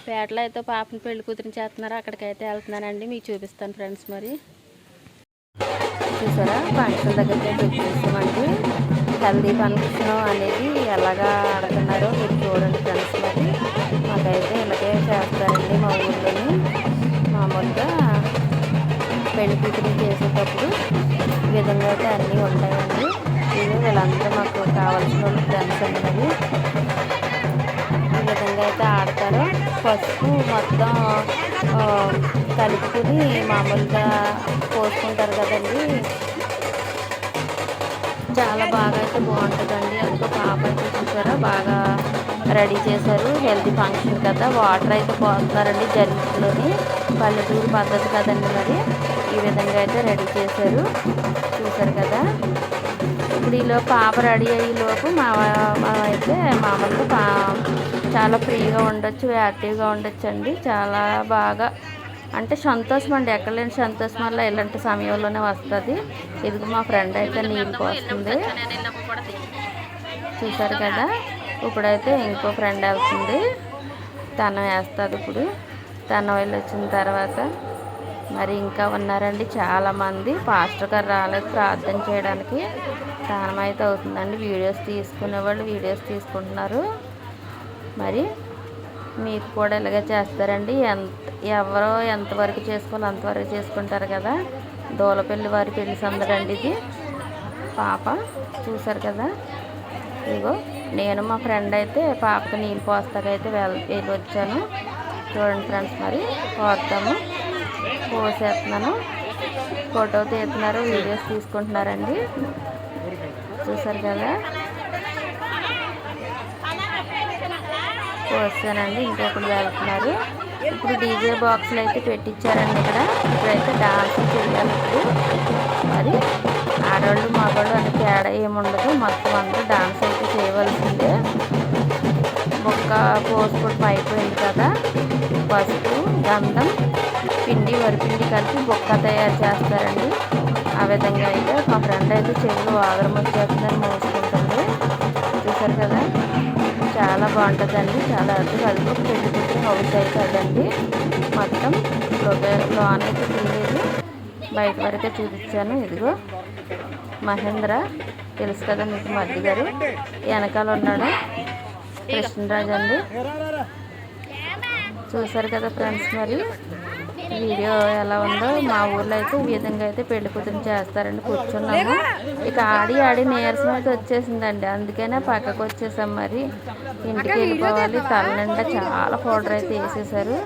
పేటలో అయితే పాపని పెళ్లి కూతురిని చేస్తున్నారు. అక్కడికైతే వెళ్తున్నానండి, మీకు చూపిస్తాను ఫ్రెండ్స్. మరి చూసారా ఫంక్షన్ దగ్గరికి అయితే వచ్చేసామండి. హెల్దీ ఫంక్షన్ అనేది ఎలాగా ఆడుతున్నారో మీరు చూడండి ఫ్రెండ్స్. మరి మాకైతే ఇలాగే చేస్తారండి మా ఊళ్ళోని. మామూలుగా పెళ్లి కూతురిని చేసేటప్పుడు ఈ విధంగా అయితే అన్నీ ఉంటాయండి. ఇది వీళ్ళంతా మాకు కావాల్సిన వాళ్ళు ఫ్రెండ్స్ అనేది ఈ విధంగా అయితే ఆడతారు. పసుపు మొత్తం కలుపుకుని మామూలుగా పోసుకుంటారు కదండి. చాలా బాగా అయితే బాగుంటుందండి. అందుకో పాప అయితే చూసారా బాగా రెడీ చేశారు. హెల్తీ ఫంక్షన్ కదా, వాటర్ అయితే పోస్తున్నారండి జరుగులోని. పల్లెటూరు పద్ధతి కదండి. మరి ఈ విధంగా అయితే రెడీ చేశారు, చూసారు కదా. ఇప్పుడు ఈలో పాప రెడీ అయ్యేలోపు అయితే మామూలుగా చాలా ఫ్రీగా ఉండొచ్చు, యాక్టివ్గా ఉండొచ్చు అండి. చాలా బాగా అంటే సంతోషం అండి, ఎక్కడ లేని సంతోషం వల్ల ఇలాంటి సమయంలోనే వస్తుంది. ఇది మా ఫ్రెండ్ అయితే నీళ్ళు పోస్తుంది, చూసారు కదా. ఇప్పుడైతే ఇంకో ఫ్రెండ్ వెళ్తుంది, తను వేస్తుంది. ఇప్పుడు తను వెళ్ళి వచ్చిన తర్వాత మరి ఇంకా ఉన్నారండి చాలామంది. పాస్టర్ గారు రాలేదు ప్రార్థన చేయడానికి, స్నానం అయితే అవుతుందండి. వీడియోస్ తీసుకునే వాళ్ళు వీడియోస్ తీసుకుంటున్నారు. మరి మీకు కూడా ఇలాగే చేస్తారండి. ఎవరో ఎంతవరకు చేసుకోవాలో అంతవరకు చేసుకుంటారు కదా. దూలపల్లి వారి పెళ్లి సందడండి ఇది. పాప చూసారు కదా. ఇగో నేను మా ఫ్రెండ్ అయితే పాపకి నీళ్ళు పోస్తాకైతే వెళ్ళి వచ్చాను. చూడండి ఫ్రెండ్స్, మరి పోస్తాము, పోసేస్తున్నాను. ఫోటో తీస్తున్నారు, వీడియోస్ తీసుకుంటున్నారండి, చూసారు కదా. పోస్తానండి, ఇంకొకటి వెళ్తున్నారు. ఇప్పుడు డీజే బాక్సులు అయితే పెట్టించారండి ఇక్కడ. ఇప్పుడైతే డాన్స్ చేయాలి. ఇప్పుడు మరి ఆడవాళ్ళు మగవాళ్ళు అని తేడా ఏముండదు, మొత్తం అందరూ డాన్స్ అయితే చేయవలసిందే. బొక్క పోసుకొని అయిపోయింది కదా. పసుపు, గంధం, పిండి, వరిపిండి కలిపి బొక్క తయారు చేస్తారండి. ఆ విధంగా అయితే మా ఫ్రెండ్ అయితే చెవులు ఆగరం వచ్చేస్తుందని మోసుకుంటుంది, చూసారు కదా. చాలా బాగుంటుందండి, చాలా అద్భుతం. అది కూడా పెళ్లి కూతురు హౌస్ అవుతుందండి. మొత్తం లోన్ అయితే తీయలేదు, బయట వరకే చూపించాను. ఇదిగో మహేంద్ర తెలుసు కదా మీకు, మధ్య గారు వెనకాల ఉన్నాడు కృష్ణరాజు అండి, చూసారు కదా ఫ్రెండ్స్. మరి వీడియో ఎలా ఉందో. మా ఊర్లో అయితే ఈ విధంగా అయితే పెళ్లి కూతురు చేస్తారండి. కూర్చున్నాము, ఇక ఆడి ఆడి నీరసం అయితే వచ్చేసిందండి, అందుకనే పక్కకు వచ్చేసాం. మరి ఇంటికి వెళ్ళిపోవాలి. తల నిండా చాలా పౌడర్ అయితే వేసేసారు,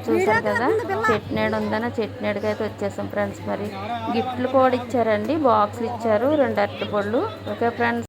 చూసారు కదా. చెట్నేడు ఉందని చెట్నేడుకి అయితే వచ్చేసాం ఫ్రెండ్స్. మరి గిఫ్ట్లు కూడా ఇచ్చారండి, బాక్సులు ఇచ్చారు, 2 అరటి పళ్ళు. Okay friends.